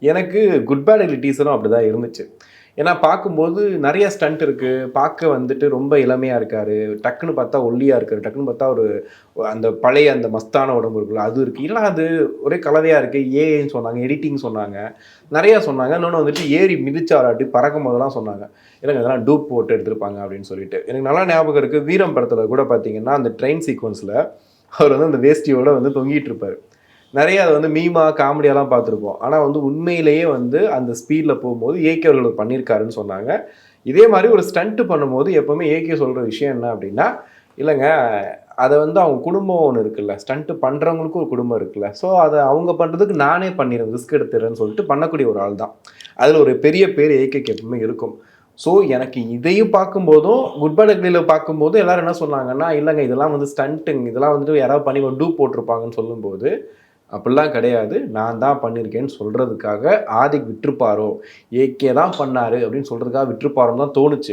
எனக்கு good bad ugly டீசரும் அப்படிதான் இருந்துச்சு. ஏன்னா பார்க்கும்போது நெறைய ஸ்டண்ட் இருக்கு. பார்க்க வந்துட்டு ரொம்ப இளமையா இருக்காரு. டக்குன்னு பார்த்தா ஒல்லியா இருக்காரு. டக்குன்னு பார்த்தா ஒரு அந்த பழைய அந்த மஸ்தான உடம்பு இருக்குல்ல, அது இருக்கு. இல்ல அது ஒரே கலவையா இருக்கு. ஏஐன்னு சொன்னாங்க, எடிட்டிங் சொன்னாங்க. நெறைய சொன்னாங்க. இன்னொன்னு வந்துட்டு ஏறி மிதிச்சாராட்டி பறக்கும்போதெல்லாம் சொன்னாங்க. இல்லங்க இதெல்லாம் டூப் போட்டு எடுத்திருப்பாங்க அப்படின்னு சொல்லிட்டு. எனக்கு நல்லா ஞாபகம் இருக்கு. வீரம் படத்துல கூட பார்த்தீங்கன்னா, அந்த ட்ரெயின் சீக்வென்ஸ்ல அவர் வந்து அந்த வேஷ்டியோட வந்து தொங்கிட்டு இருப்பாரு. நெறைய அத வந்து மீமா, காமெடியாலாம் பார்த்துருப்போம். ஆனா வந்து உண்மையிலேயே வந்து அந்த ஸ்பீட்ல போம்போது ஏகே அவர்கள் பண்ணியிருக்காருன்னு சொன்னாங்க. இதே மாரி ஒரு ஸ்டண்ட் பண்ணும்போது எப்பவுமே ஏகே சொல்ற விஷயம் என்ன அப்டின்னா, இல்லங்க அத வந்து அவங்க குடும்பம் ஒண்ணு இருக்குல்ல. ஸ்டண்ட் பண்றவங்களுக்கும் ஒரு குடும்பம் இருக்குல்ல. ஸோ அத அவங்க பண்றதுக்கு நானே பண்ணிர்றேன். ரிஸ்க் எடுத்துர்றேன்னு சொல்லிட்டு பண்ணக்கூடிய ஒரு ஆள் தான். அதுல ஒரு பெரிய பேர் ஏகேக்கு எப்பவுமே இருக்கும். ஸோ எனக்கு இதையும் பார்க்கும்போதும், குட் பேட் அக்லில பார்க்கும்போதும் எல்லாரும் என்ன சொன்னாங்கன்னா, இல்லங்க இதெல்லாம் வந்து ஸ்டண்ட்டுங்க. இதெல்லாம் வந்துட்டு யாராவது பண்ணி ஒரு டூப் போட்டுருப்பாங்கன்னு சொல்லும்போது அப்படிலாம் கிடையாது. நான் தான் பண்ணியிருக்கேன்னு சொல்றதுக்காக ஆதிக் விட்டுருப்பாரோ! ஏகே தான் பண்ணாரு அப்படின்னு சொல்றதுக்காக விட்டுருப்பாரோன்னு தான் தோணுச்சு.